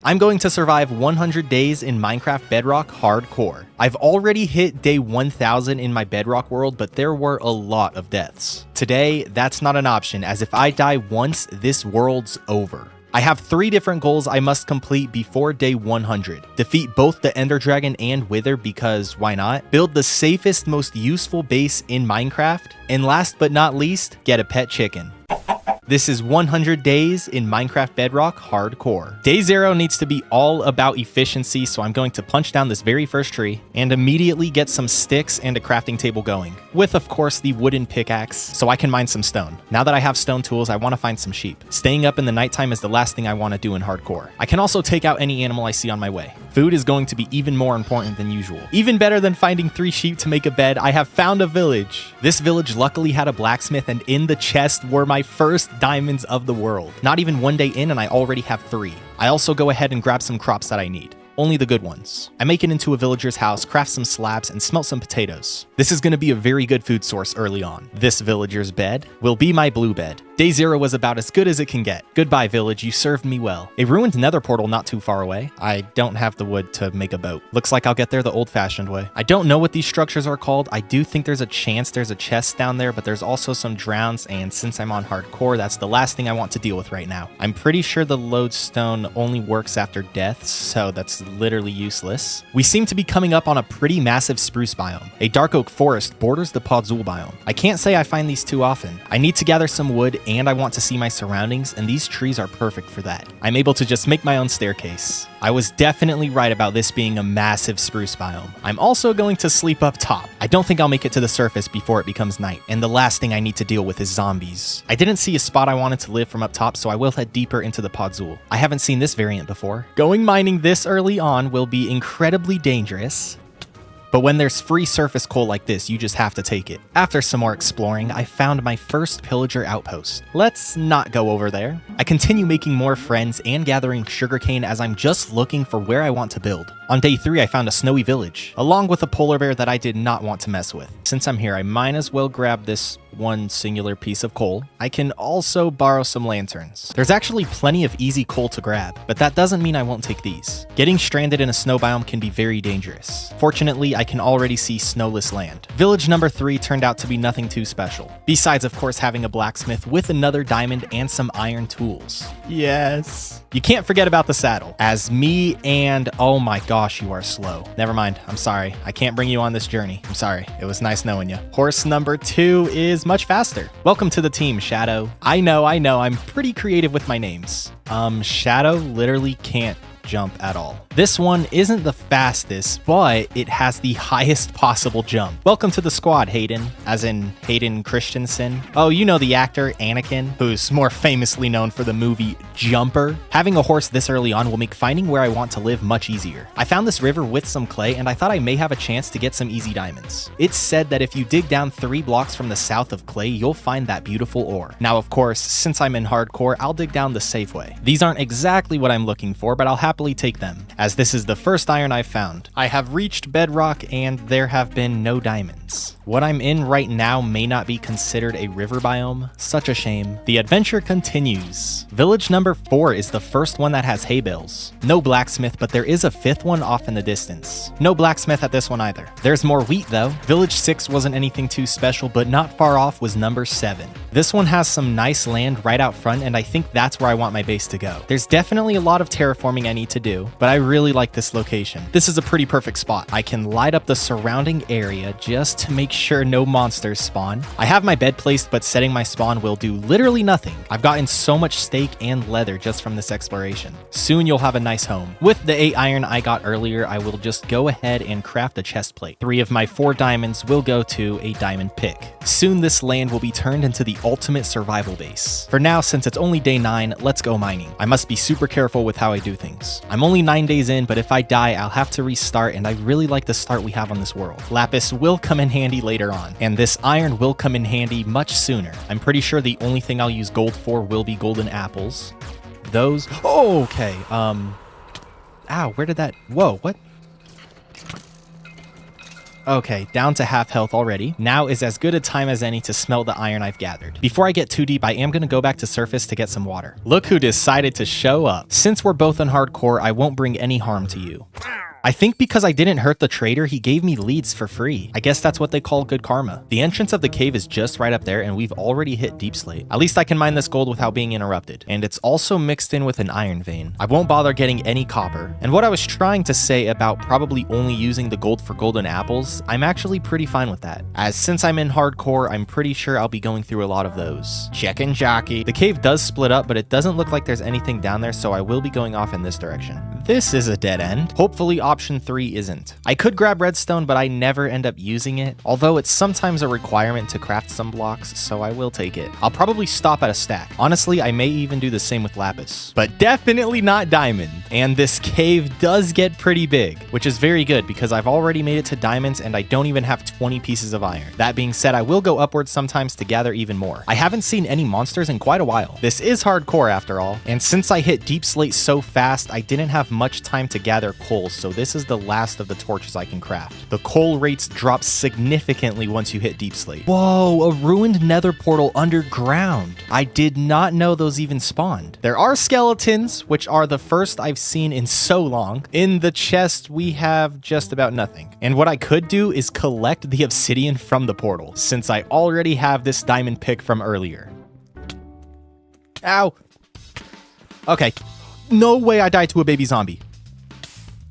I'm going to survive 100 days in Minecraft Bedrock Hardcore. I've already hit day 1000 in my Bedrock world, but there were a lot of deaths. Today, that's not an option, as if I die once, this world's over. I have 3 different goals I must complete before day 100. Defeat both the Ender Dragon and Wither because why not? Build the safest, most useful base in Minecraft. And last but not least, get a pet chicken. This is 100 days in Minecraft Bedrock Hardcore. Day 0 needs to be all about efficiency, so I'm going to punch down this very first tree and immediately get some sticks and a crafting table going, with of course the wooden pickaxe, so I can mine some stone. Now that I have stone tools, I want to find some sheep. Staying up in the nighttime is the last thing I want to do in Hardcore. I can also take out any animal I see on my way. Food is going to be even more important than usual. Even better than finding 3 sheep to make a bed, I have found a village. This village luckily had a blacksmith, and in the chest were my first diamonds of the world. Not even 1 day in and I already have 3. I also go ahead and grab some crops that I need. Only the good ones. I make it into a villager's house, craft some slabs, and smelt some potatoes. This is going to be a very good food source early on. This villager's bed will be my blue bed. Day 0 was about as good as it can get. Goodbye, village, you served me well. A ruined nether portal not too far away. I don't have the wood to make a boat. Looks like I'll get there the old-fashioned way. I don't know what these structures are called. I do think there's a chance there's a chest down there, but there's also some drowns, and since I'm on hardcore, that's the last thing I want to deal with right now. I'm pretty sure the lodestone only works after death, so that's literally useless. We seem to be coming up on a pretty massive spruce biome. A dark oak forest borders the podzol biome. I can't say I find these too often. I need to gather some wood, and I want to see my surroundings, and these trees are perfect for that. I'm able to just make my own staircase. I was definitely right about this being a massive spruce biome. I'm also going to sleep up top. I don't think I'll make it to the surface before it becomes night, and the last thing I need to deal with is zombies. I didn't see a spot I wanted to live from up top, so I will head deeper into the podzol. I haven't seen this variant before. Going mining this early on will be incredibly dangerous, but when there's free surface coal like this, you just have to take it. After some more exploring, I found my first pillager outpost. Let's not go over there. I continue making more friends and gathering sugarcane as I'm just looking for where I want to build. On day 3, I found a snowy village, along with a polar bear that I did not want to mess with. Since I'm here, I might as well grab this one singular piece of coal. I can also borrow some lanterns. There's actually plenty of easy coal to grab, but that doesn't mean I won't take these. Getting stranded in a snow biome can be very dangerous. Fortunately, I can already see snowless land. Village number 3 turned out to be nothing too special, besides of course having a blacksmith with another diamond and some iron tools. Yes. You can't forget about the saddle, as me and oh my gosh, you are slow. Never mind, I'm sorry. I can't bring you on this journey. I'm sorry. It was nice knowing you. Horse number 2 is much faster. Welcome to the team, Shadow. I know, I'm pretty creative with my names. Shadow literally can't jump at all. This one isn't the fastest, but it has the highest possible jump. Welcome to the squad, Hayden, as in Hayden Christensen. Oh, you know the actor Anakin, who's more famously known for the movie Jumper. Having a horse this early on will make finding where I want to live much easier. I found this river with some clay, and I thought I may have a chance to get some easy diamonds. It's said that if you dig down 3 blocks from the south of clay, you'll find that beautiful ore. Now, of course, since I'm in hardcore, I'll dig down the safe way. These aren't exactly what I'm looking for, but I'll happily take them, as this is the first iron I've found. I have reached bedrock and there have been no diamonds. What I'm in right now may not be considered a river biome. Such a shame. The adventure continues. Village number 4 is the first one that has hay bales. No blacksmith, but there is a 5th one off in the distance. No blacksmith at this one either. There's more wheat though. Village 6 wasn't anything too special, but not far off was number 7. This one has some nice land right out front, and I think that's where I want my base to go. There's definitely a lot of terraforming I need to do, but I really like this location. This is a pretty perfect spot. I can light up the surrounding area just to make sure no monsters spawn. I have my bed placed, but setting my spawn will do literally nothing. I've gotten so much steak and leather just from this exploration. Soon you'll have a nice home. With the 8 iron I got earlier, I will just go ahead and craft a chest plate. 3 of my 4 diamonds will go to a diamond pick. Soon this land will be turned into the ultimate survival base. For now, since it's only day 9, let's go mining. I must be super careful with how I do things. I'm only 9 days in, but if I die, I'll have to restart, and I really like the start we have on this world. Lapis will come in handy later on, and this iron will come in handy much sooner. I'm pretty sure the only thing I'll use gold for will be golden apples. Those, oh, okay, ow, where did that, whoa, what? Okay, down to half health already. Now is as good a time as any to smelt the iron I've gathered. Before I get too deep, I am going to go back to surface to get some water. Look who decided to show up. Since we're both on hardcore, I won't bring any harm to you. I think because I didn't hurt the trader, he gave me leads for free. I guess that's what they call good karma. The entrance of the cave is just right up there, and we've already hit deep slate. At least I can mine this gold without being interrupted. And it's also mixed in with an iron vein. I won't bother getting any copper. And what I was trying to say about probably only using the gold for golden apples, I'm actually pretty fine with that. As since I'm in hardcore, I'm pretty sure I'll be going through a lot of those. Check and jockey. The cave does split up, but it doesn't look like there's anything down there, so I will be going off in this direction. This is a dead end. Hopefully option 3 isn't. I could grab redstone, but I never end up using it, although it's sometimes a requirement to craft some blocks, so I will take it. I'll probably stop at a stack. Honestly, I may even do the same with lapis, but definitely not diamond. And this cave does get pretty big, which is very good because I've already made it to diamonds and I don't even have 20 pieces of iron. That being said, I will go upwards sometimes to gather even more. I haven't seen any monsters in quite a while. This is hardcore after all, and since I hit deep slate so fast, I didn't have much time to gather coal, so this is the last of the torches I can craft. The coal rates drop significantly once you hit deep slate. Whoa, a ruined nether portal underground. I did not know those even spawned. There are skeletons, which are the first I've seen in so long. In the chest, we have just about nothing. And what I could do is collect the obsidian from the portal, since I already have this diamond pick from earlier. Ow. Okay. No way I died to a baby zombie.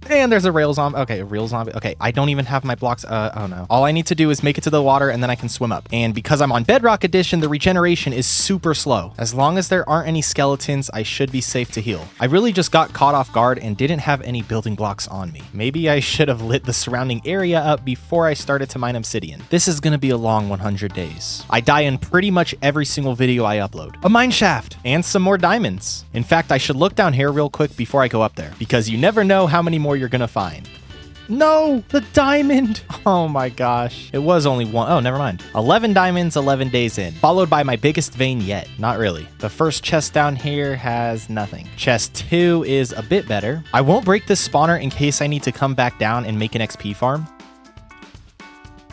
And there's a rail zombie. Okay, a real zombie. Okay, I don't even have my blocks. Oh no. All I need to do is make it to the water and then I can swim up. And because I'm on Bedrock Edition, the regeneration is super slow. As long as there aren't any skeletons, I should be safe to heal. I really just got caught off guard and didn't have any building blocks on me. Maybe I should have lit the surrounding area up before I started to mine obsidian. This is gonna be a long 100 days. I die in pretty much every single video I upload. A mine shaft and some more diamonds. In fact, I should look down here real quick before I go up there because you never know how many more you're gonna find. No, the diamond. Oh my gosh. It was only one. Oh, never mind. 11 diamonds, 11 days in, followed by my biggest vein yet. Not really. The first chest down here has nothing. Chest 2 is a bit better. I won't break this spawner in case I need to come back down and make an XP farm.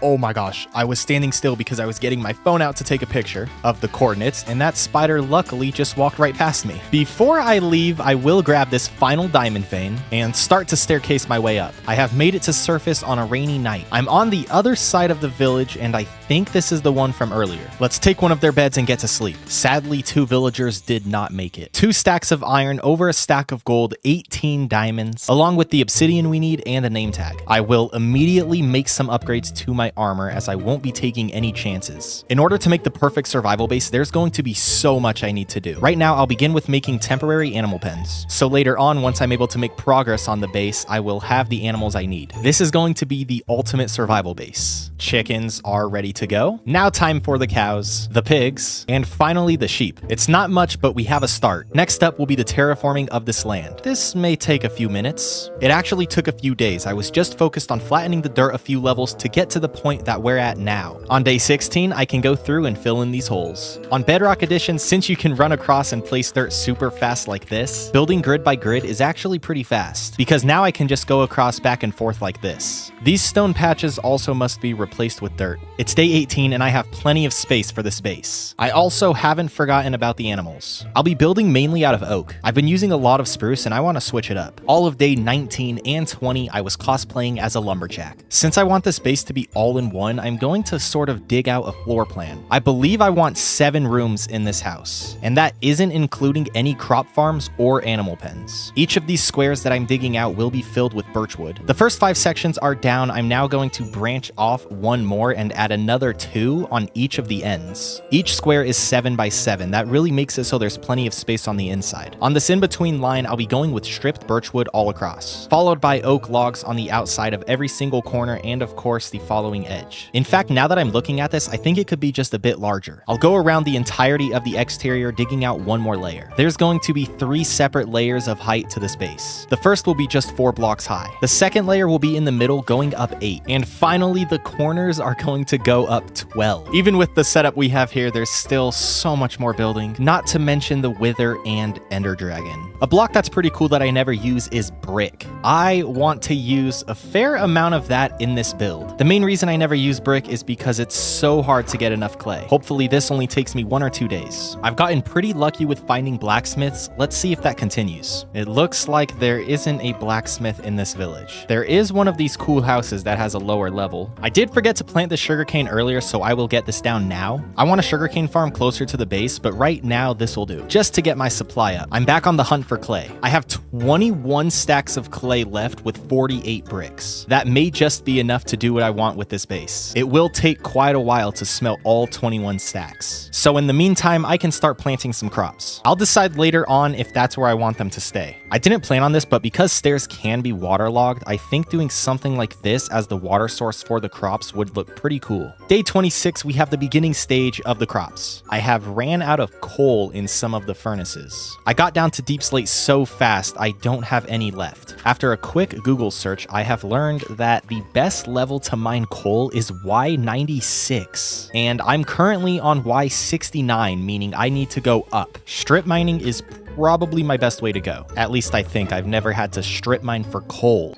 Oh my gosh, I was standing still because I was getting my phone out to take a picture of the coordinates, and that spider luckily just walked right past me. Before I leave, I will grab this final diamond vein and start to staircase my way up. I have made it to surface on a rainy night. I'm on the other side of the village, and I think this is the one from earlier. Let's take one of their beds and get to sleep. Sadly, 2 villagers did not make it. 2 stacks of iron, over a stack of gold, 18 diamonds, along with the obsidian we need and a name tag. I will immediately make some upgrades to my armor as I won't be taking any chances. In order to make the perfect survival base, there's going to be so much I need to do. Right now, I'll begin with making temporary animal pens. So later on, once I'm able to make progress on the base, I will have the animals I need. This is going to be the ultimate survival base. Chickens are ready to go. Now time for the cows, the pigs, and finally the sheep. It's not much, but we have a start. Next up will be the terraforming of this land. This may take a few minutes. It actually took a few days. I was just focused on flattening the dirt a few levels to get to the point that we're at now. On day 16, I can go through and fill in these holes. On Bedrock Edition, since you can run across and place dirt super fast like this, building grid by grid is actually pretty fast, because now I can just go across back and forth like this. These stone patches also must be replaced with dirt. It's day 18 and I have plenty of space for this base. I also haven't forgotten about the animals. I'll be building mainly out of oak. I've been using a lot of spruce and I want to switch it up. All of day 19 and 20, I was cosplaying as a lumberjack. Since I want this base to be all in one, I'm going to sort of dig out a floor plan. I believe I want 7 rooms in this house, and that isn't including any crop farms or animal pens. Each of these squares that I'm digging out will be filled with birchwood. The first 5 sections are down. I'm now going to branch off 1 more and add another 2 on each of the ends. Each square is 7 by 7. That really makes it so there's plenty of space on the inside. On this in-between line, I'll be going with stripped birchwood all across, followed by oak logs on the outside of every single corner, and of course the following cutting edge. In fact, now that I'm looking at this, I think it could be just a bit larger. I'll go around the entirety of the exterior, digging out one more layer. There's going to be 3 separate layers of height to this base. The first will be just 4 blocks high. The second layer will be in the middle, going up 8. And finally, the corners are going to go up 12. Even with the setup we have here, there's still so much more building, not to mention the Wither and Ender Dragon. A block that's pretty cool that I never use is brick. I want to use a fair amount of that in this build. The main reason I never use brick is because it's so hard to get enough clay. Hopefully this only takes me 1 or 2 days. I've gotten pretty lucky with finding blacksmiths. Let's see if that continues. It looks like there isn't a blacksmith in this village. There is one of these cool houses that has a lower level. I did forget to plant the sugarcane earlier, so I will get this down now. I want a sugarcane farm closer to the base, but right now this will do, just to get my supply up. I'm back on the hunt for clay. I have 21 stacks of clay left with 48 bricks. That may just be enough to do what I want with this base. It will take quite a while to smelt all 21 stacks. So in the meantime, I can start planting some crops. I'll decide later on if that's where I want them to stay. I didn't plan on this, but because stairs can be waterlogged, I think doing something like this as the water source for the crops would look pretty cool. Day 26, we have the beginning stage of the crops. I have ran out of coal in some of the furnaces. I got down to deep slate so fast, I don't have any left. After a quick Google search, I have learned that the best level to mine coal is Y96, and I'm currently on Y69, meaning I need to go up. Strip mining is probably my best way to go. At least I think. I've never had to strip mine for coal.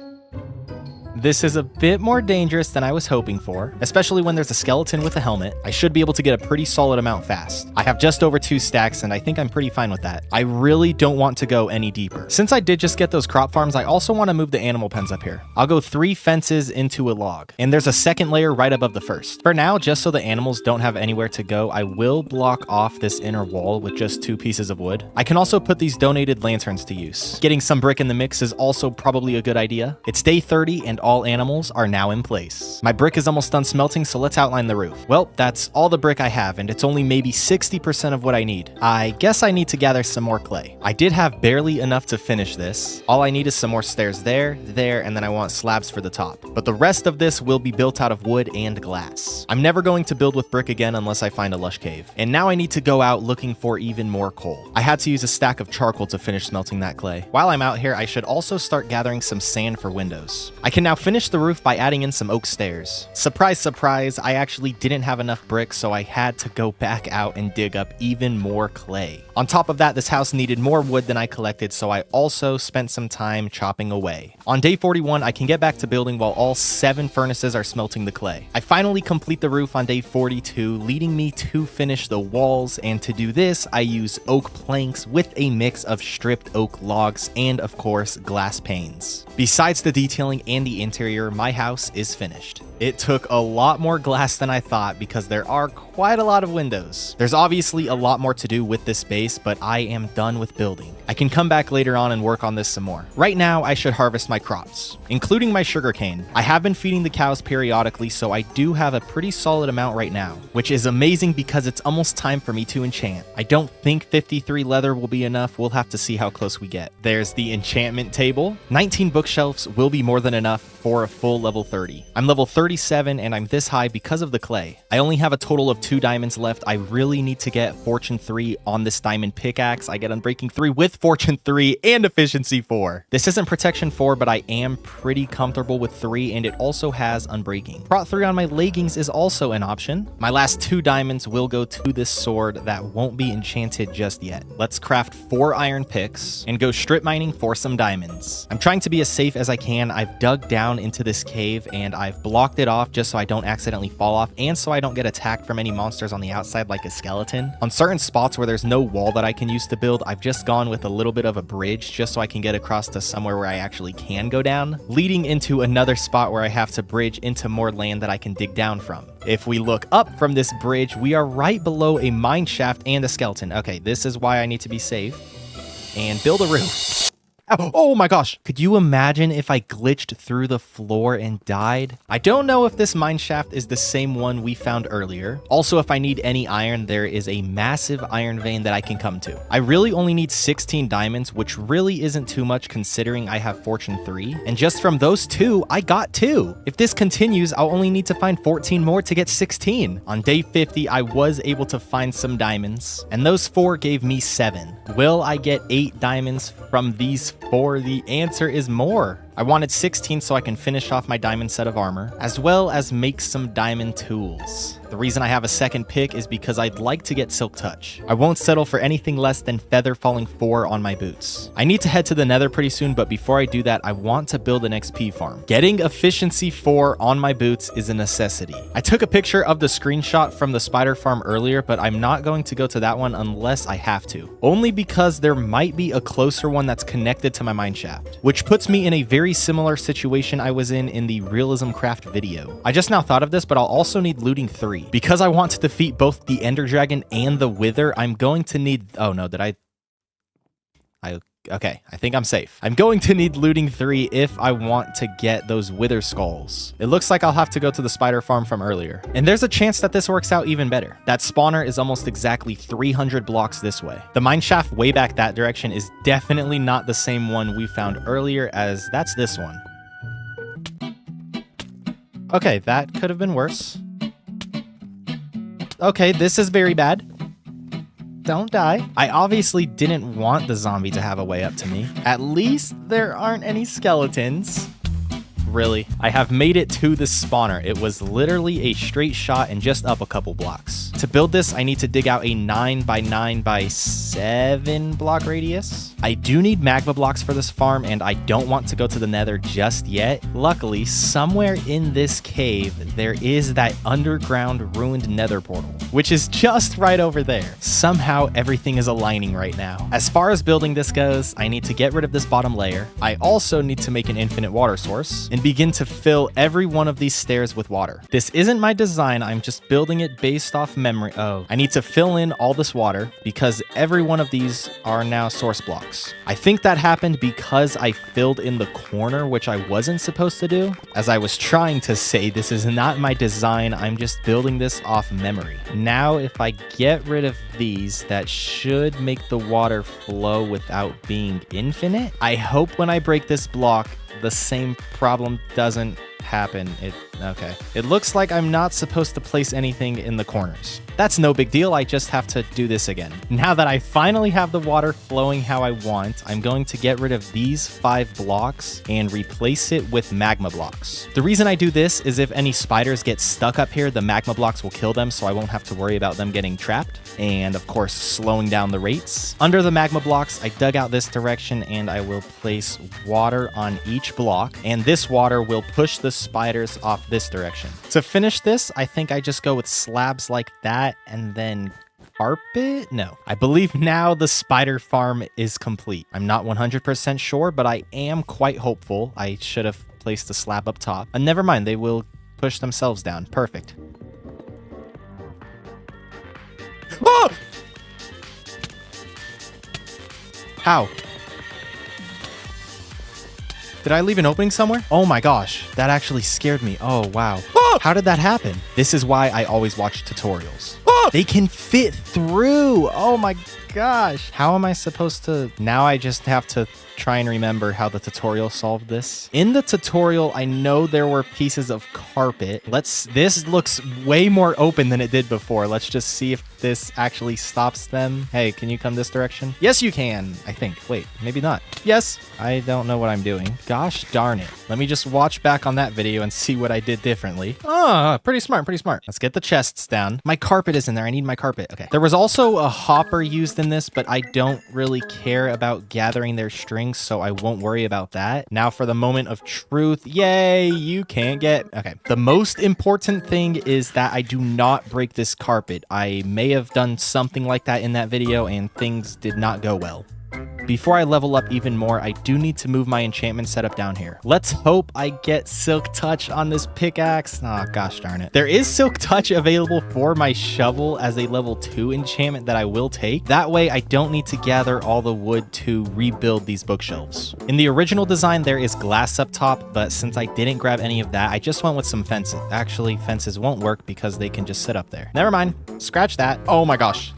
This is a bit more dangerous than I was hoping for, especially when there's a skeleton with a helmet. I should be able to get a pretty solid amount fast. I have just over 2 stacks, and I think I'm pretty fine with that. I really don't want to go any deeper. Since I did just get those crop farms, I also want to move the animal pens up here. I'll go 3 fences into a log, and there's a second layer right above the first. For now, just so the animals don't have anywhere to go, I will block off this inner wall with just 2 pieces of wood. I can also put these donated lanterns to use. Getting some brick in the mix is also probably a good idea. It's day 30, and all animals are now in place. My brick is almost done smelting, so let's outline the roof. Well, that's all the brick I have, and it's only maybe 60% of what I need. I guess I need to gather some more clay. I did have barely enough to finish this. All I need is some more stairs there, and then I want slabs for the top. But the rest of this will be built out of wood and glass. I'm never going to build with brick again unless I find a lush cave. And now I need to go out looking for even more coal. I had to use a stack of charcoal to finish smelting that clay. While I'm out here, I should also start gathering some sand for windows. I can now finish the roof by adding in some oak stairs. Surprise, surprise, I actually didn't have enough bricks, so I had to go back out and dig up even more clay. On top of that, this house needed more wood than I collected, so I also spent some time chopping away. On day 41, I can get back to building while all 7 furnaces are smelting the clay. I finally complete the roof on day 42, leading me to finish the walls, and to do this, I use oak planks with a mix of stripped oak logs and, of course, glass panes. Besides the detailing and the interior, my house is finished. It took a lot more glass than I thought because there are quite a lot of windows. There's obviously a lot more to do with this base, but I am done with building. I can come back later on and work on this some more. Right now, I should harvest my crops, including my sugarcane. I have been feeding the cows periodically, so I do have a pretty solid amount right now, which is amazing because it's almost time for me to enchant. I don't think 53 leather will be enough. We'll have to see how close we get. There's the enchantment table. 19 bookshelves will be more than enough for a full level 30. I'm level 37 and I'm this high because of the clay. I only have a total of 2 diamonds left. I really need to get Fortune 3 on this diamond pickaxe. I get Unbreaking 3 with Fortune 3 and Efficiency 4. This isn't Protection 4, but I am pretty comfortable with 3, and it also has Unbreaking. Prot 3 on my leggings is also an option. My last 2 diamonds will go to this sword that won't be enchanted just yet. Let's craft 4 iron picks and go strip mining for some diamonds. I'm trying to be as safe as I can. I've dug down into this cave and I've blocked it off just so I don't accidentally fall off and so I don't get attacked from any monsters on the outside like a skeleton. On certain spots where there's no wall that I can use to build, I've just gone with a little bit of a bridge just so I can get across to somewhere where I actually can go down, leading into another spot where I have to bridge into more land that I can dig down from. If we look up from this bridge, we are right below a mine shaft and a skeleton. Okay, this is why I need to be safe and build a roof. Ow. Oh my gosh. Could you imagine if I glitched through the floor and died? I don't know if this mine shaft is the same one we found earlier. Also, if I need any iron, there is a massive iron vein that I can come to. I really only need 16 diamonds, which really isn't too much considering I have Fortune 3. And just from those 2, I got 2. If this continues, I'll only need to find 14 more to get 16. On day 50, I was able to find some diamonds, and those 4 gave me 7. Will I get 8 diamonds from these 4? The answer is more. I wanted 16 so I can finish off my diamond set of armor, as well as make some diamond tools. The reason I have a second pick is because I'd like to get Silk Touch. I won't settle for anything less than Feather Falling 4 on my boots. I need to head to the Nether pretty soon, but before I do that, I want to build an XP farm. Getting Efficiency 4 on my boots is a necessity. I took a picture of the screenshot from the spider farm earlier, but I'm not going to go to that one unless I have to. Only because there might be a closer one that's connected to my mineshaft, which puts me in a very similar situation I was in the Realism Craft video. I just now thought of this, but I'll also need looting 3. Because I want to defeat both the Ender Dragon and the Wither, I'm going to need... Oh no, okay, I think I'm safe. I'm going to need looting 3 if I want to get those Wither Skulls. It looks like I'll have to go to the spider farm from earlier. And there's a chance that this works out even better. That spawner is almost exactly 300 blocks this way. The mineshaft way back that direction is definitely not the same one we found earlier, as that's this one. Okay, that could have been worse. Okay, this is very bad. Don't die. I obviously didn't want the zombie to have a way up to me. At least there aren't any skeletons. Really. I have made it to the spawner. It was literally a straight shot and just up a couple blocks. To build this, I need to dig out a 9 by 9 by 7 block radius. I do need magma blocks for this farm, and I don't want to go to the Nether just yet. Luckily, somewhere in this cave, there is that underground ruined Nether portal, which is just right over there. Somehow, everything is aligning right now. As far as building this goes, I need to get rid of this bottom layer. I also need to make an infinite water source and begin to fill every one of these stairs with water. This isn't my design, I'm just building it based off memory. Oh, I need to fill in all this water because every one of these are now source blocks. I think that happened because I filled in the corner, which I wasn't supposed to do. As I was trying to say, this is not my design, I'm just building this off memory. Now, if I get rid of these, that should make the water flow without being infinite. I hope when I break this block, the same problem doesn't happen. Okay. It looks like I'm not supposed to place anything in the corners. That's no big deal, I just have to do this again. Now that I finally have the water flowing how I want, I'm going to get rid of these 5 blocks and replace it with magma blocks. The reason I do this is if any spiders get stuck up here, the magma blocks will kill them, so I won't have to worry about them getting trapped, and of course slowing down the rates. Under the magma blocks, I dug out this direction and I will place water on each block, and this water will push the spiders off this direction. To finish this, I think I just go with slabs like that and then carpet? No. I believe now the spider farm is complete. I'm not 100% sure, but I am quite hopeful. I should have placed the slab up top. And never mind, they will push themselves down. Perfect. Oh! How? Did I leave an opening somewhere? Oh my gosh, that actually scared me. Oh, wow. Oh! How did that happen? This is why I always watch tutorials. Oh! They can fit through. Oh my gosh. How am I supposed to? Now I just have to try and remember how the tutorial solved this. In the tutorial, I know there were pieces of carpet. This looks way more open than it did before. Let's just see if this actually stops them. Hey, can you come this direction? Yes, you can, I think. Wait, maybe not. Yes. I don't know what I'm doing. Gosh darn it. Let me just watch back on that video and see what I did differently. Oh, pretty smart, pretty smart. Let's get the chests down. My carpet is in there. I need my carpet. Okay. There was also a hopper used in this, but I don't really care about gathering their strings, so I won't worry about that. Now for the moment of truth. Yay, you can't get... Okay. The most important thing is that I do not break this carpet. I may have done something like that in that video and things did not go well. Before I level up even more, I do need to move my enchantment setup down here. Let's hope I get Silk Touch on this pickaxe. Oh, gosh darn it. There is Silk Touch available for my shovel as a level 2 enchantment that I will take. That way, I don't need to gather all the wood to rebuild these bookshelves. In the original design, there is glass up top, but since I didn't grab any of that, I just went with some fences. Actually, fences won't work because they can just sit up there. Never mind. Scratch that. Oh my gosh.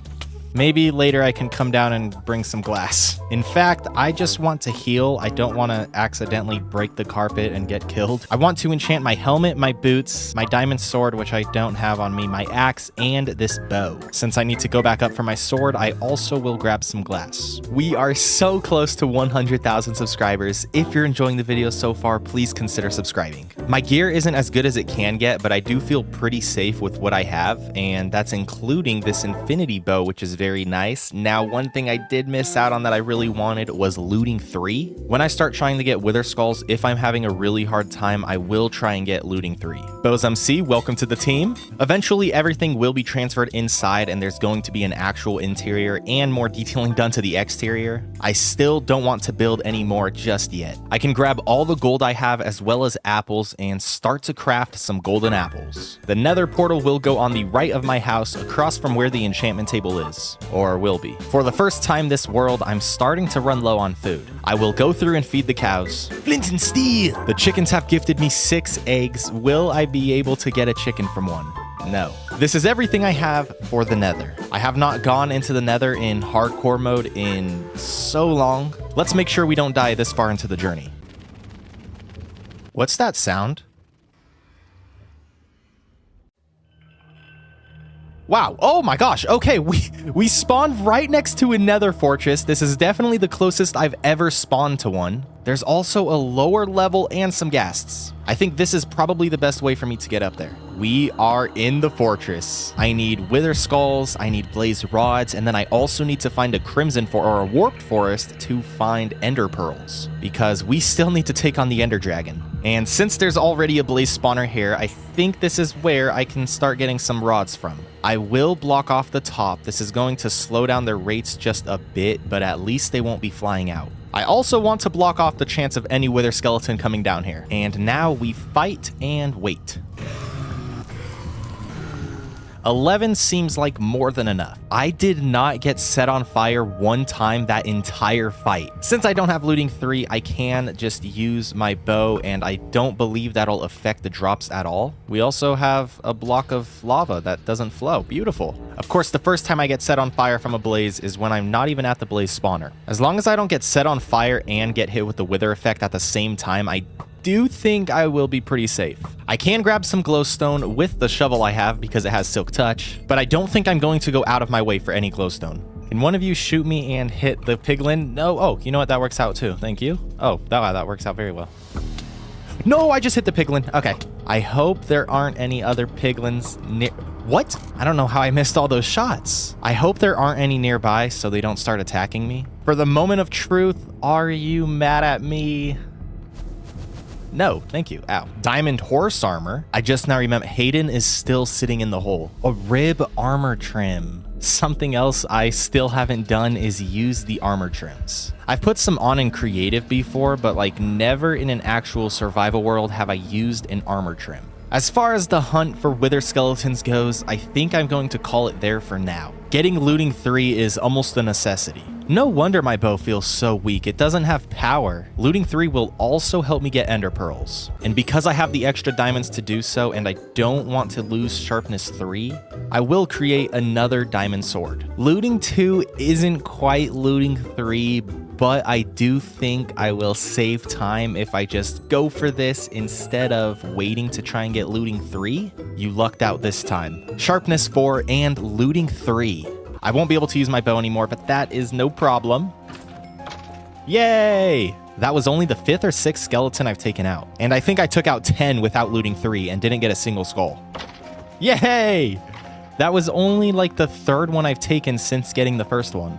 Maybe later I can come down and bring some glass. In fact, I just want to heal. I don't want to accidentally break the carpet and get killed. I want to enchant my helmet, my boots, my diamond sword, which I don't have on me, my axe, and this bow. Since I need to go back up for my sword, I also will grab some glass. We are so close to 100,000 subscribers. If you're enjoying the video so far, please consider subscribing. My gear isn't as good as it can get, but I do feel pretty safe with what I have, and that's including this infinity bow, which is very nice. Now, one thing I did miss out on that I really wanted was looting 3. When I start trying to get wither skulls, if I'm having a really hard time, I will try and get looting 3. Bows MC, welcome to the team. Eventually, everything will be transferred inside and there's going to be an actual interior and more detailing done to the exterior. I still don't want to build any more just yet. I can grab all the gold I have as well as apples and start to craft some golden apples. The nether portal will go on the right of my house across from where the enchantment table is. Or will be. For the first time this world, I'm starting to run low on food. I will go through and feed the cows. Flint and steel! The chickens have gifted me 6 eggs. Will I be able to get a chicken from one? No. This is everything I have for the nether. I have not gone into the nether in hardcore mode in so long. Let's make sure we don't die this far into the journey. What's that sound? Wow. Oh my gosh. Okay, we spawned right next to a nether fortress. This is definitely the closest I've ever spawned to one. There's also a lower level and some ghasts. I think this is probably the best way for me to get up there. We are in the fortress. I need wither skulls, I need blaze rods, and then I also need to find a crimson or a warped forest to find ender pearls, because we still need to take on the ender dragon. And since there's already a blaze spawner here, I think this is where I can start getting some rods from. I will block off the top. This is going to slow down their rates just a bit, but at least they won't be flying out. I also want to block off the chance of any wither skeleton coming down here. And now we fight and wait. 11 seems like more than enough. I did not get set on fire one time that entire fight. Since I don't have looting 3, I can just use my bow, and I don't believe that'll affect the drops at all. We also have a block of lava that doesn't flow. Beautiful. Of course, the first time I get set on fire from a blaze is when I'm not even at the blaze spawner. As long as I don't get set on fire and get hit with the wither effect at the same time, I do think I will be pretty safe. I can grab some glowstone with the shovel I have because it has silk touch, but I don't think I'm going to go out of my way for any glowstone. Can one of you shoot me and hit the piglin? No. Oh, you know what? That works out too. Thank you. Oh, that works out very well. No, I just hit the piglin. Okay. I hope there aren't any other piglins near. What? I don't know how I missed all those shots. I hope there aren't any nearby so they don't start attacking me. For the moment of truth, are you mad at me? No, thank you. Ow. Diamond horse armor. I just now remember Hayden is still sitting in the hole. A rib armor trim. Something else I still haven't done is use the armor trims. I've put some on in creative before, but like never in an actual survival world have I used an armor trim. As far as the hunt for wither skeletons goes, I think I'm going to call it there for now. Getting looting 3 is almost a necessity. No wonder my bow feels so weak. It doesn't have power. Looting 3 will also help me get ender pearls. And because I have the extra diamonds to do so and I don't want to lose sharpness 3, I will create another diamond sword. Looting 2 isn't quite looting 3, but I do think I will save time if I just go for this instead of waiting to try and get looting 3. You lucked out this time. Sharpness 4 and looting 3. I won't be able to use my bow anymore, but that is no problem. Yay! That was only the 5th or 6th skeleton I've taken out. And I think I took out 10 without looting 3 and didn't get a single skull. Yay! That was only like the 3rd one I've taken since getting the first one.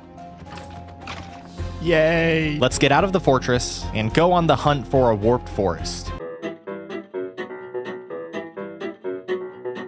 Yay! Let's get out of the fortress and go on the hunt for a warped forest.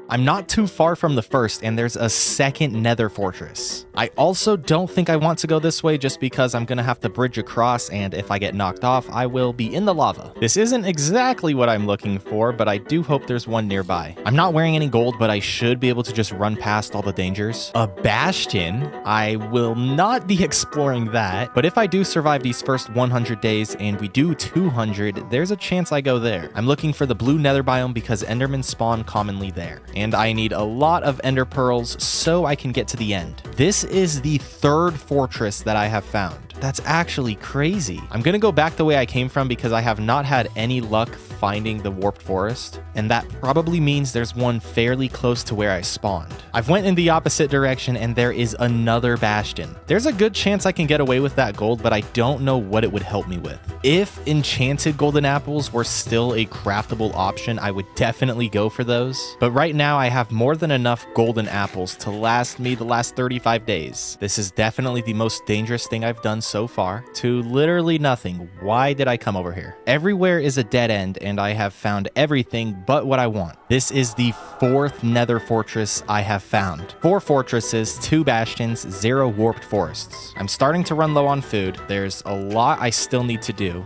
I'm not too far from the first, and there's a second nether fortress. I also don't think I want to go this way just because I'm gonna have to bridge across, and if I get knocked off, I will be in the lava. This isn't exactly what I'm looking for, but I do hope there's one nearby. I'm not wearing any gold, but I should be able to just run past all the dangers. A bastion? I will not be exploring that, but if I do survive these first 100 days and we do 200, there's a chance I go there. I'm looking for the blue nether biome because endermen spawn commonly there, and I need a lot of ender pearls so I can get to the end. This is the third fortress that I have found. That's actually crazy. I'm gonna go back the way I came from because I have not had any luck finding the warped forest, and that probably means there's one fairly close to where I spawned. I've went in the opposite direction and there is another bastion. There's a good chance I can get away with that gold, but I don't know what it would help me with. If enchanted golden apples were still a craftable option, I would definitely go for those. But right now I have more than enough golden apples to last me the last 35 days. This is definitely the most dangerous thing I've done so far, to literally nothing. Why did I come over here? Everywhere is a dead end, and I have found everything but what I want. This is the fourth nether fortress I have found. 4 fortresses, 2 bastions, 0 warped forests. I'm starting to run low on food. There's a lot I still need to do,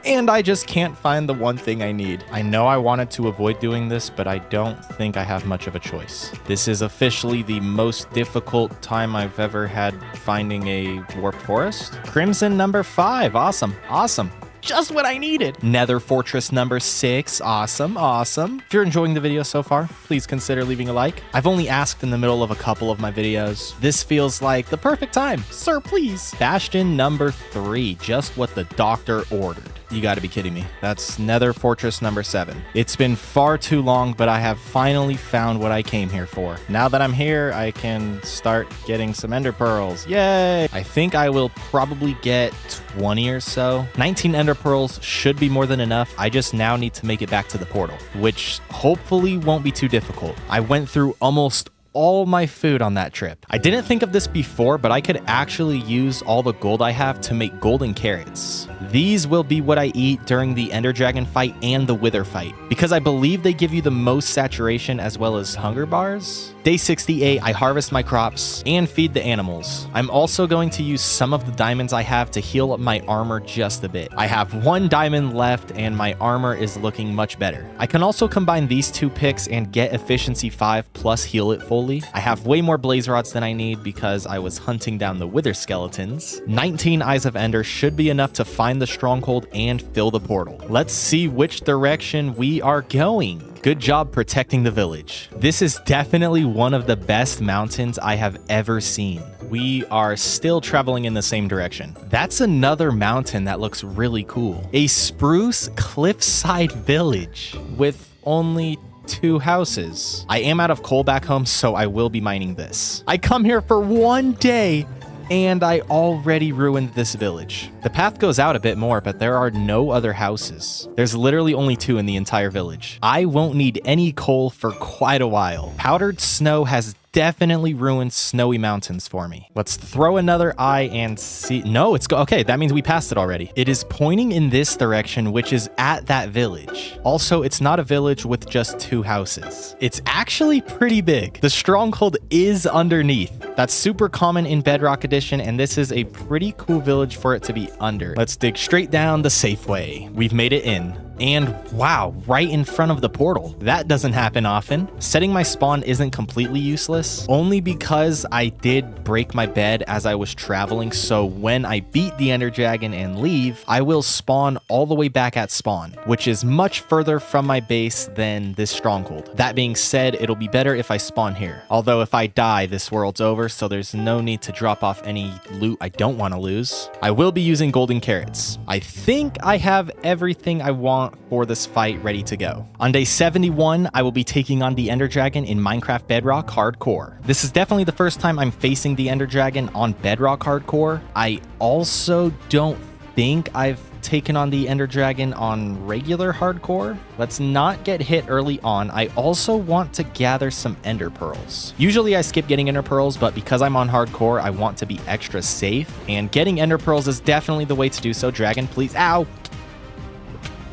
and I just can't find the one thing I need. I know I wanted to avoid doing this, but I don't think I have much of a choice. This is officially the most difficult time I've ever had finding a warped forest. Crimson number 5, awesome, awesome. Just what I needed. Nether fortress number 6, awesome, awesome. If you're enjoying the video so far, please consider leaving a like. I've only asked in the middle of a couple of my videos. This feels like the perfect time. Sir, please. Bastion number 3, just what the doctor ordered. You gotta be kidding me. That's Nether Fortress number 7. It's been far too long, but I have finally found what I came here for. Now that I'm here, I can start getting some ender pearls. Yay! I think I will probably get 20 or so. 19 ender pearls should be more than enough. I just now need to make it back to the portal, which hopefully won't be too difficult. I went through almost all my food on that trip. I didn't think of this before, but I could actually use all the gold I have to make golden carrots. These will be what I eat during the Ender Dragon fight and the Wither fight, because I believe they give you the most saturation as well as hunger bars. Day 68, I harvest my crops and feed the animals. I'm also going to use some of the diamonds I have to heal up my armor just a bit. I have 1 diamond left and my armor is looking much better. I can also combine these 2 picks and get efficiency 5 plus heal it fully. I have way more blaze rods than I need because I was hunting down the wither skeletons. 19 eyes of ender should be enough to find the stronghold and fill the portal. Let's see which direction we are going. Good job protecting the village. This is definitely one of the best mountains I have ever seen. We are still traveling in the same direction. That's another mountain that looks really cool. A spruce cliffside village with only 2 houses. I am out of coal back home, so I will be mining this. I come here for 1 day and I already ruined this village. The path goes out a bit more, but there are no other houses. There's literally only 2 in the entire village. I won't need any coal for quite a while. Powdered snow has definitely ruined snowy mountains for me. Let's throw another eye and see. No, it's okay. That means we passed it already. It is pointing in this direction, which is at that village. Also, it's not a village with just 2 houses. It's actually pretty big. The stronghold is underneath. That's super common in Bedrock Edition, and this is a pretty cool village for it to be under. Let's dig straight down the safe way. We've made it in. And wow, right in front of the portal. That doesn't happen often. Setting my spawn isn't completely useless, only because I did break my bed as I was traveling, so when I beat the Ender Dragon and leave, I will spawn all the way back at spawn, which is much further from my base than this stronghold. That being said, it'll be better if I spawn here. Although if I die, this world's over, so there's no need to drop off any loot I don't want to lose. I will be using golden carrots. I think I have everything I want for this fight ready to go. On day 71, I will be taking on the Ender Dragon in Minecraft Bedrock Hardcore. This is definitely the first time I'm facing the Ender Dragon on Bedrock Hardcore. I also don't think I've taken on the Ender Dragon on regular Hardcore. Let's not get hit early on. I also want to gather some Ender Pearls. Usually I skip getting Ender Pearls, but because I'm on Hardcore, I want to be extra safe, and getting Ender Pearls is definitely the way to do so. Dragon, please. Ow!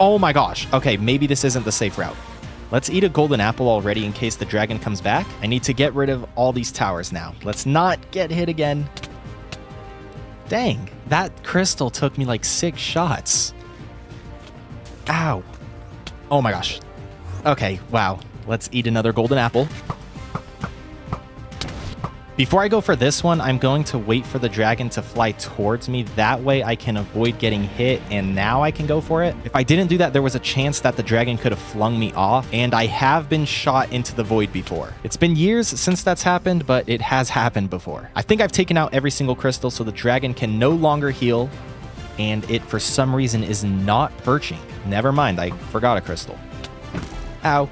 Oh my gosh. Okay, maybe this isn't the safe route. Let's eat a golden apple already in case the dragon comes back. I need to get rid of all these towers now. Let's not get hit again. Dang, that crystal took me like 6 shots. Ow. Oh my gosh. Okay, wow. Let's eat another golden apple. Before I go for this one, I'm going to wait for the dragon to fly towards me. That way I can avoid getting hit, and now I can go for it. If I didn't do that, there was a chance that the dragon could have flung me off, and I have been shot into the void before. It's been years since that's happened, but it has happened before. I think I've taken out every single crystal, so the dragon can no longer heal, and it, for some reason, is not perching. Never mind, I forgot a crystal. Ow.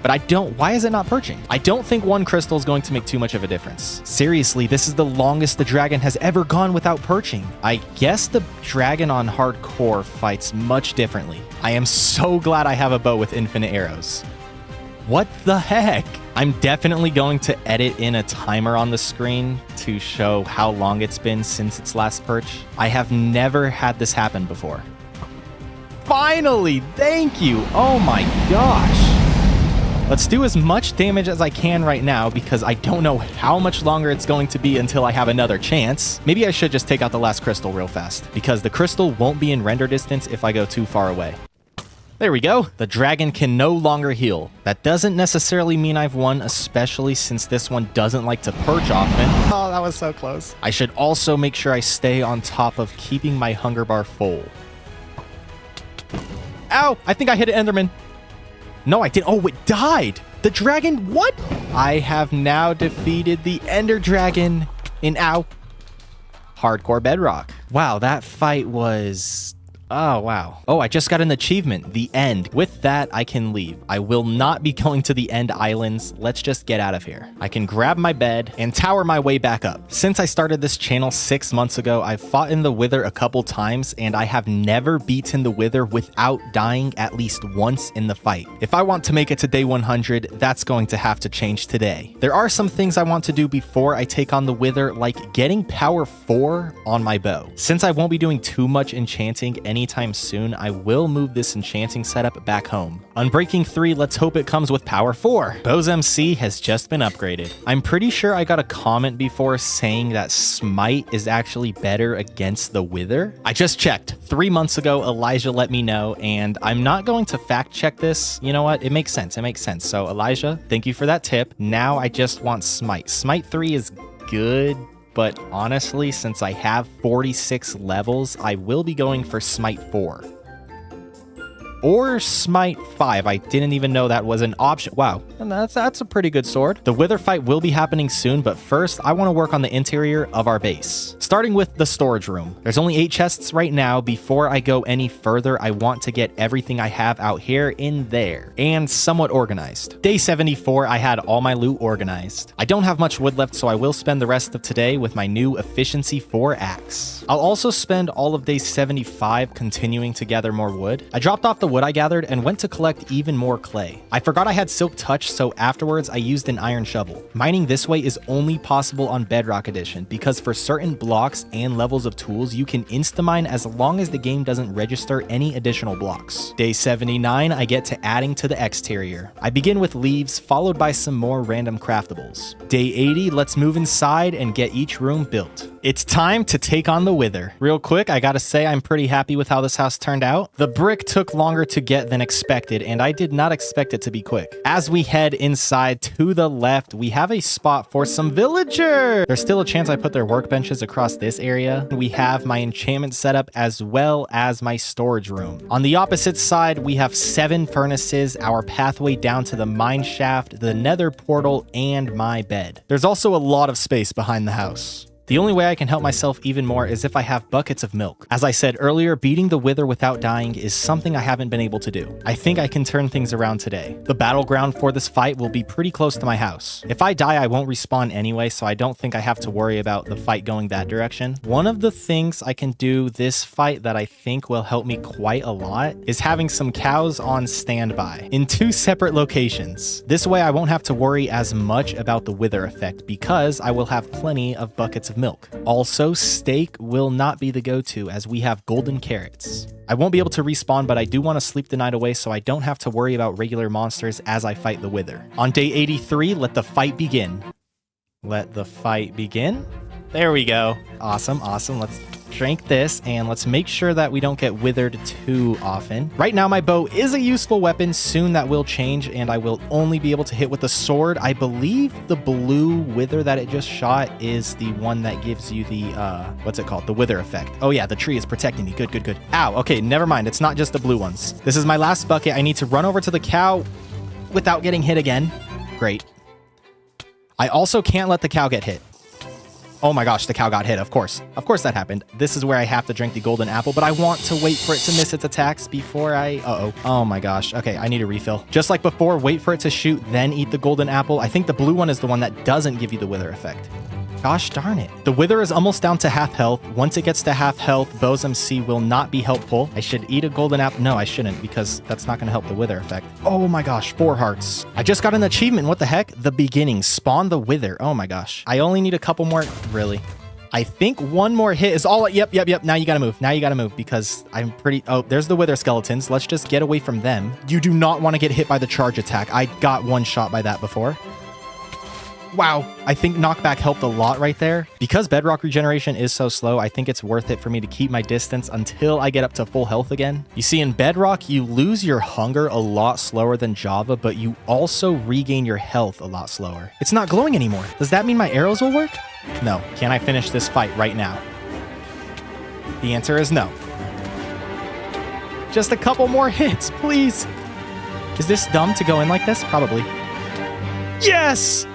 But why is it not perching? I don't think one crystal is going to make too much of a difference. Seriously, this is the longest the dragon has ever gone without perching. I guess the dragon on hardcore fights much differently. I am so glad I have a bow with infinite arrows. What the heck? I'm definitely going to edit in a timer on the screen to show how long it's been since its last perch. I have never had this happen before. Finally, thank you. Oh my gosh. Let's do as much damage as I can right now because I don't know how much longer it's going to be until I have another chance. Maybe I should just take out the last crystal real fast because the crystal won't be in render distance if I go too far away. There we go. The dragon can no longer heal. That doesn't necessarily mean I've won, especially since this one doesn't like to perch often. Oh, that was so close. I should also make sure I stay on top of keeping my hunger bar full. Ow! I think I hit an Enderman. No, I didn't. Oh, it died. The dragon, what? I have now defeated the Ender Dragon in Hardcore Bedrock. Wow, that fight was... Oh, wow. Oh, I just got an achievement, the end. With that, I can leave. I will not be going to the End Islands. Let's just get out of here. I can grab my bed and tower my way back up. Since I started this channel 6 months ago, I've fought in the Wither a couple times, and I have never beaten the Wither without dying at least once in the fight. If I want to make it to day 100, that's going to have to change today. There are some things I want to do before I take on the Wither, like getting power 4 on my bow. Since I won't be doing too much enchanting anytime soon, I will move this enchanting setup back home. Unbreaking 3, let's hope it comes with power 4. Bow's MC has just been upgraded. I'm pretty sure I got a comment before saying that Smite is actually better against the Wither. I just checked. 3 months ago, Elijah let me know, and I'm not going to fact check this. You know what? It makes sense. It makes sense. So Elijah, thank you for that tip. Now I just want Smite. Smite 3 is good, but honestly, since I have 46 levels, I will be going for Smite 4. Or Smite 5. I didn't even know that was an option. Wow, and that's a pretty good sword. The Wither fight will be happening soon, but first, I want to work on the interior of our base. Starting with the storage room. There's only 8 chests right now. Before I go any further, I want to get everything I have out here in there, and somewhat organized. Day 74, I had all my loot organized. I don't have much wood left, so I will spend the rest of today with my new Efficiency 4 axe. I'll also spend all of day 75 continuing to gather more wood. I dropped off the wood I gathered and went to collect even more clay. I forgot I had Silk Touch, so afterwards I used an iron shovel. Mining this way is only possible on Bedrock Edition because for certain blocks and levels of tools, you can insta-mine as long as the game doesn't register any additional blocks. Day 79, I get to adding to the exterior. I begin with leaves, followed by some more random craftables. Day 80, let's move inside and get each room built. It's time to take on the Wither. Real quick, I gotta say I'm pretty happy with how this house turned out. The brick took longer to get than expected, and I did not expect it to be quick. As we head inside to the left, we have a spot for some villagers. There's still a chance I put their workbenches across this area. We have my enchantment setup as well as my storage room. On the opposite side, we have 7 furnaces, our pathway down to the mine shaft, the nether portal, and my bed. There's also a lot of space behind the house. The only way I can help myself even more is if I have buckets of milk. As I said earlier, beating the Wither without dying is something I haven't been able to do. I think I can turn things around today. The battleground for this fight will be pretty close to my house. If I die, I won't respawn anyway, so I don't think I have to worry about the fight going that direction. One of the things I can do this fight that I think will help me quite a lot is having some cows on standby in 2 separate locations. This way I won't have to worry as much about the Wither effect because I will have plenty of buckets of milk. milk. Also, steak will not be the go-to as we have golden carrots. I won't be able to respawn, but I do want to sleep the night away so I don't have to worry about regular monsters as I fight the Wither. On day 83, let the fight begin. Let the fight begin. There we go. Awesome, awesome. Let's drink this and let's make sure that we don't get withered too often. Right now, my bow is a useful weapon. Soon that will change and I will only be able to hit with the sword. I believe the blue wither that it just shot is the one that gives you the, what's it called? The wither effect. Oh yeah, the tree is protecting me. Good, good, good. Ow, okay, never mind. It's not just the blue ones. This is my last bucket. I need to run over to the cow without getting hit again. Great. I also can't let the cow get hit. Oh my gosh, the cow got hit, of course. Of course that happened. This is where I have to drink the golden apple, but I want to wait for it to miss its attacks before I... Uh-oh. Oh my gosh. Okay, I need a refill. Just like before, wait for it to shoot, then eat the golden apple. I think the blue one is the one that doesn't give you the wither effect. Gosh darn it. The wither is almost down to half health. Once it gets to half health, Bo's MC will not be helpful. I should eat a golden apple. No, I shouldn't because that's not going to help the wither effect. Oh my gosh, 4 hearts. I just got an achievement. What the heck? The beginning. Spawn the wither. Oh my gosh. I only need a couple more. Really? I think one more hit is all... Yep. Now you gotta move. Now you gotta move because I'm pretty... Oh, there's the wither skeletons. Let's just get away from them. You do not want to get hit by the charge attack. I got one shot by that before. Wow, I think knockback helped a lot right there. Because bedrock regeneration is so slow, I think it's worth it for me to keep my distance until I get up to full health again. You see, in bedrock, you lose your hunger a lot slower than Java, but you also regain your health a lot slower. It's not glowing anymore. Does that mean my arrows will work? No. Can I finish this fight right now? The answer is no. Just a couple more hits, please. Is this dumb to go in like this? Probably. Yes!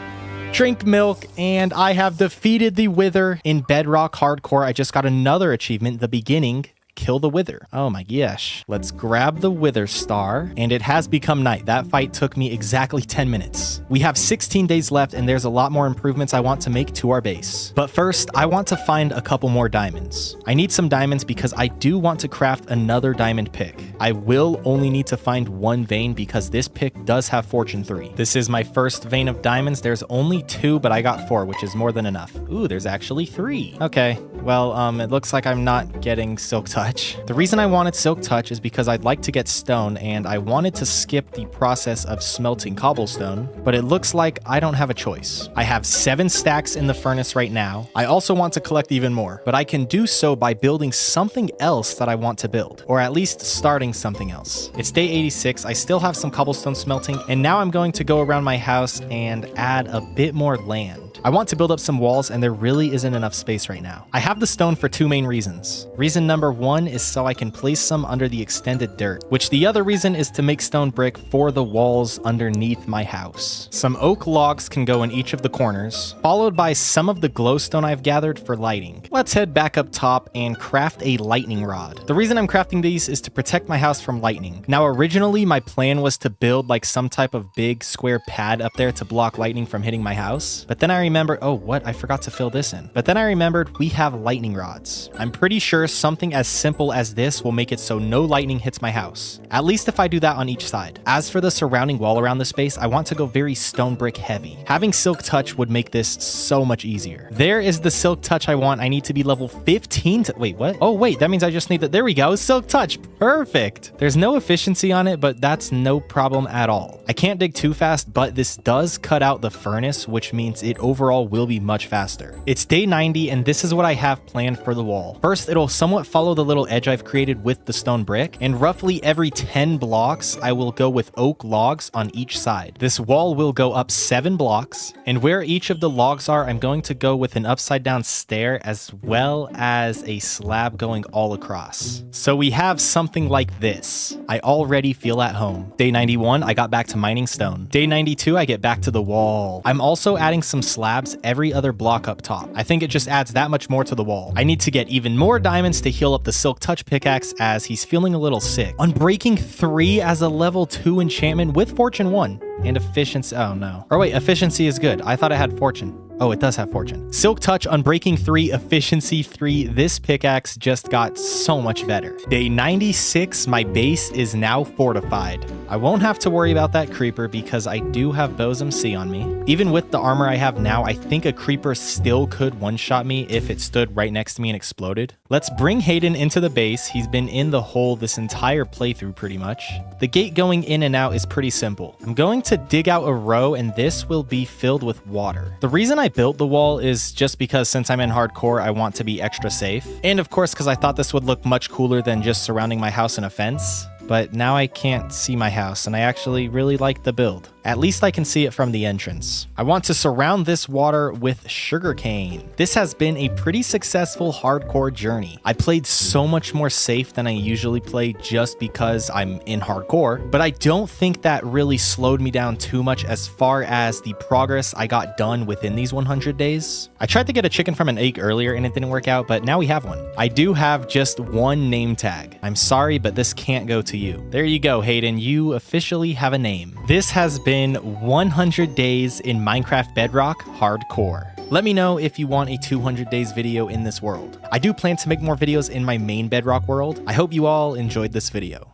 Drink milk, and I have defeated the Wither in Bedrock Hardcore. I just got another achievement, the beginning. Kill the Wither. Oh my gosh. Let's grab the Wither star, and it has become night. That fight took me exactly 10 minutes. We have 16 days left, and there's a lot more improvements I want to make to our base. But first, I want to find a couple more diamonds. I need some diamonds because I do want to craft another diamond pick. I will only need to find 1 vein because this pick does have Fortune 3. This is my first vein of diamonds. There's only 2, but I got 4, which is more than enough. Ooh, there's actually 3. Okay, well, it looks like I'm not getting Silk Touch. The reason I wanted Silk Touch is because I'd like to get stone, and I wanted to skip the process of smelting cobblestone, but it looks like I don't have a choice. I have 7 stacks in the furnace right now. I also want to collect even more, but I can do so by building something else that I want to build, or at least starting something else. It's day 86. I still have some cobblestone smelting, and now I'm going to go around my house and add a bit more land. I want to build up some walls, and there really isn't enough space right now. I have the stone for 2 main reasons. Reason number 1 is so I can place some under the extended dirt, which the other reason is to make stone brick for the walls underneath my house. Some oak logs can go in each of the corners, followed by some of the glowstone I've gathered for lighting. Let's head back up top and craft a lightning rod. The reason I'm crafting these is to protect my house from lightning. Now, originally my plan was to build like some type of big square pad up there to block lightning from hitting my house, but then I remembered, oh, what? I forgot to fill this in. But then I remembered we have lightning rods. I'm pretty sure something as simple as this will make it so no lightning hits my house. At least if I do that on each side. As for the surrounding wall around the space, I want to go very stone brick heavy. Having Silk Touch would make this so much easier. There is the Silk Touch I want. I need to be level 15 to... Wait, what? Oh, wait, that means I just need that. There we go. Silk Touch. Perfect. There's no efficiency on it, but that's no problem at all. I can't dig too fast, but this does cut out the furnace, which means it overall will be much faster. It's day 90, and this is what I have planned for the wall. First, it'll somewhat follow the little edge I've created with the stone brick, and roughly every 10 blocks, I will go with oak logs on each side. This wall will go up 7 blocks, and where each of the logs are, I'm going to go with an upside down stair as well as a slab going all across. So we have something like this. I already feel at home. Day 91, I got back to mining stone. Day 92, I get back to the wall. I'm also adding some slabs every other block up top. I think it just adds that much more to the wall. I need to get even more diamonds to heal up the Silk Touch pickaxe as he's feeling a little sick. Unbreaking 3 as a level 2 enchantment with Fortune 1 and efficiency. Oh no. Or wait, efficiency is good. I thought I had Fortune. Oh, it does have fortune. Silk Touch, Unbreaking 3, Efficiency 3. This pickaxe just got so much better. Day 96, my base is now fortified. I won't have to worry about that creeper because I do have Bosum C on me. Even with the armor I have now, I think a creeper still could one-shot me if it stood right next to me and exploded. Let's bring Hayden into the base. He's been in the hole this entire playthrough pretty much. The gate going in and out is pretty simple. I'm going to dig out a row and this will be filled with water. The reason I built the wall is just because since I'm in hardcore, I want to be extra safe. And of course, because I thought this would look much cooler than just surrounding my house in a fence. But now I can't see my house, and I actually really like the build. At least I can see it from the entrance. I want to surround this water with sugarcane. This has been a pretty successful hardcore journey. I played so much more safe than I usually play just because I'm in hardcore, but I don't think that really slowed me down too much as far as the progress I got done within these 100 days. I tried to get a chicken from an egg earlier and it didn't work out, but now we have one. I do have just one name tag. I'm sorry, but this can't go to you. There you go, Hayden. You officially have a name. This has been 100 days in Minecraft Bedrock Hardcore. Let me know if you want a 200 days video in this world. I do plan to make more videos in my main Bedrock world. I hope you all enjoyed this video.